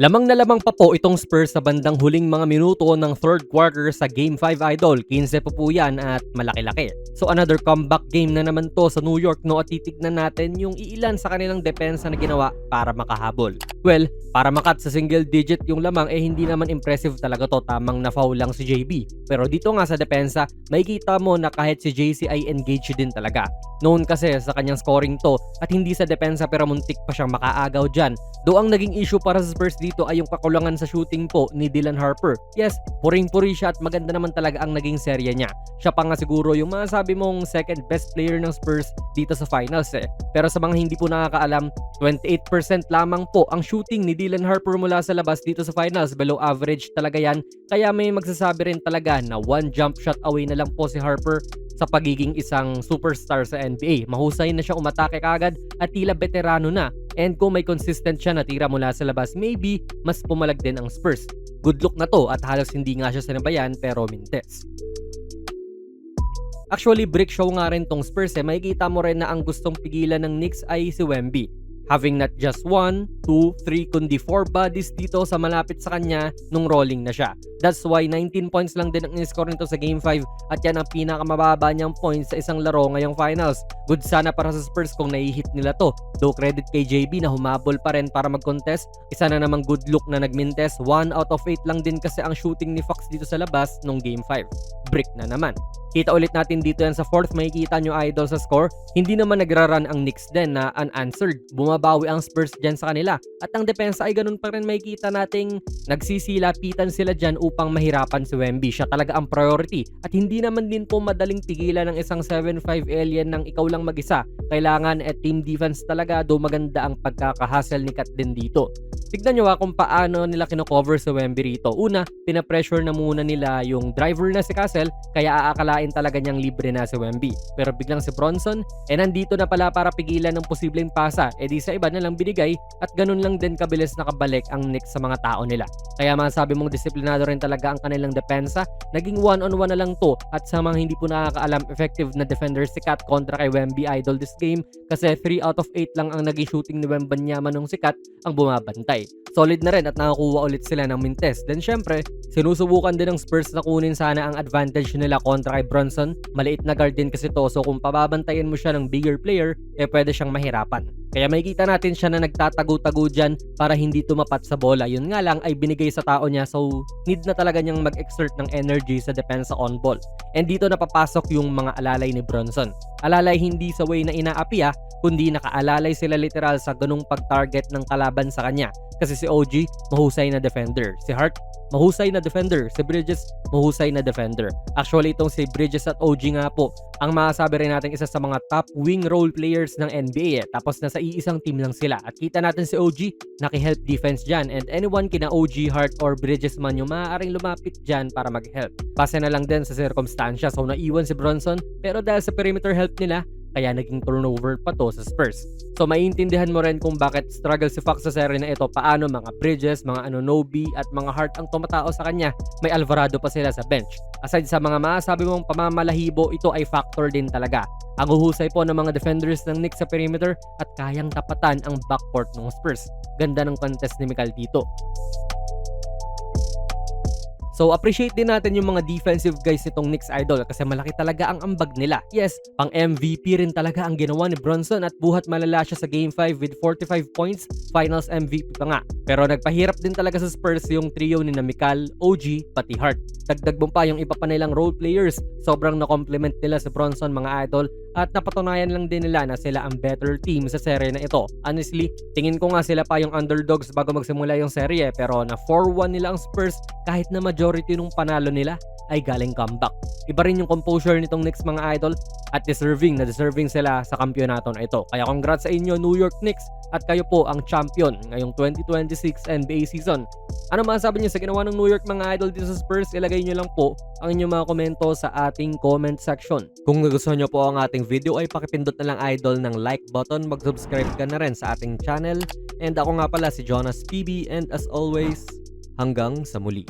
Lamang na lamang pa po itong Spurs sa bandang huling mga minuto ng third quarter sa Game 5 Idol. 15 po yan at malaki-laki. So another comeback game na naman to sa New York, no, at titignan natin yung iilan sa kanilang depensa na ginawa para makahabol. Well, para makat sa single digit yung lamang hindi naman impressive talaga to, tamang na-foul lang si JB. Pero dito nga sa depensa, makikita mo na kahit si JC ay engaged din talaga. Known kasi sa kanyang scoring to at hindi sa depensa, pero muntik pa siyang makaagaw dyan. Do ang naging issue para sa Spurs dito ay yung kakulangan sa shooting po ni Dylan Harper. Yes, puring-puri siya at maganda naman talaga ang naging serya niya. Siya pa nga siguro yung masasabi mong second best player ng Spurs dito sa finals Pero sa mga hindi po nakakaalam, 28% lamang po ang shooting ni Dylan Harper mula sa labas dito sa finals. Below average talaga yan. Kaya may magsasabi rin talaga na one jump shot away na lang po si Harper sa pagiging isang superstar sa NBA. Mahusay na siya umatake kagad at tila veterano na. And kung may consistent siya na tira mula sa labas, maybe mas pumalag din ang Spurs. Good look na to at halos hindi nga siya sinabayan pero mintes. Actually, brick show nga rin tong Spurs Makikita mo rin na ang gustong pigilan ng Knicks ay si Wemby. Having not just 1, 2, 3 kundi 4 bodies dito sa malapit sa kanya nung rolling na siya. That's why 19 points lang din ang in-score nito sa Game 5 at yan ang pinakamababa niyang points sa isang laro ngayong finals. Good sana para sa Spurs kung nai-hit nila to. Though credit kay JB na humabol pa rin para mag-contest. Isa na namang good look na nagmintes. 1 out of 8 lang din kasi ang shooting ni Fox dito sa labas nung Game 5. Brick na naman. Kita ulit natin dito yan sa fourth, makikita nyo idol sa score. Hindi naman nagra-run ang Knicks din na unanswered. Bumabawi ang Spurs dyan sa kanila. At ang depensa ay ganun pa rin, makikita nating nagsisilapitan sila dyan upang mahirapan si Wemby. Siya talaga ang priority. At hindi naman din po madaling tigilan ng isang 7'5 alien ng ikaw lang mag-isa. Kailangan team defense talaga, do maganda ang pagkakahustle ni Kat din dito. Tignan nyo kung paano nila kino-cover si Wemby rito. Una, pinapressure na muna nila yung driver na si Castle, kaya aakalain talaga niyang libre na si Wemby. Pero biglang si Bronson, nandito na pala para pigilan ng posibleng pasa. Di sa iba na lang binigay at ganun lang din kabilis nakabalik ang Knicks sa mga tao nila. Kaya masasabi mong disiplinado rin talaga ang kanilang depensa. Naging one-on-one na lang to at sa mga hindi po nakakaalam, effective na defender si Kat kontra kay Wemby idol this game kasi 3 out of 8 lang ang naging shooting ni Wembanyama nung si Kat ang bumabantay. Solid na rin at nakakuha ulit sila ng mintes. Then syempre, sinusubukan din ng Spurs na kunin sana ang advantage nila kontra kay Bronson. Maliit na guard din kasi to, so kung pababantayan mo siya ng bigger player, pwede siyang mahirapan. Kaya makikita natin siya na nagtatago-tago dyan para hindi tumapat sa bola. Yun nga lang ay binigay sa tao niya, so need na talaga niyang mag-exert ng energy sa depensa on ball. And dito napapasok yung mga alalay ni Bronson. Alalay hindi sa way na inaapi kundi nakaalalay sila literal sa ganung pag-target ng kalaban sa kanya. Kasi si OG, mahusay na defender. Si Hart, mahusay na defender. Si Bridges, mahusay na defender. Actually, itong si Bridges at OG nga po, ang masasabi rin natin isa sa mga top wing role players ng NBA Tapos nasa iisang team lang sila. At kita natin si OG, naki-help defense dyan. And anyone kina OG, Hart, or Bridges man yung maaaring lumapit dyan para mag-help. Base na lang din sa circumstansya. So naiwan si Bronson, pero dahil sa perimeter help nila, kaya naging turnover pa to sa Spurs. So maiintindihan mo rin kung bakit struggle si Fox sa serye na ito, paano mga Bridges, mga Anunoby at mga Hart ang tumatao sa kanya. May Alvarado pa sila sa bench. Aside sa mga masasabi mong pamamalahibo, ito ay factor din talaga. Ang uhusay po ng mga defenders ng Knicks sa perimeter at kayang tapatan ang backcourt ng Spurs. Ganda ng contest ni Mikal dito. So appreciate din natin yung mga defensive guys nitong Knicks idol kasi malaki talaga ang ambag nila. Yes, pang MVP rin talaga ang ginawa ni Bronson at buhat malala siya sa Game 5 with 45 points, Finals MVP pa nga. Pero nagpahirap din talaga sa Spurs yung trio ni Mikal, OG, pati Hart. Dagdag mo pa yung iba pa nilang role players, sobrang na-compliment nila si Bronson mga idol at napatunayan lang din nila na sila ang better team sa serye na ito. Honestly, tingin ko nga sila pa yung underdogs bago magsimula yung serye pero na 4-1 nila ang Spurs kahit na majority nung panalo nila ay galing comeback. Iba rin yung composure nitong Knicks mga idol at deserving sila sa kampyonato na ito. Kaya congrats sa inyo New York Knicks at kayo po ang champion ngayong 2026 NBA season. Ano masasabi niyo sa ginawa ng New York mga idol dito sa Spurs? Ilagay niyo lang po ang inyong mga komento sa ating comment section. Kung nagustuhan niyo po ang ating video ay pakipindot na lang idol ng like button, mag-subscribe ka na rin sa ating channel. And ako nga pala si Jonas PB and as always, hanggang sa muli.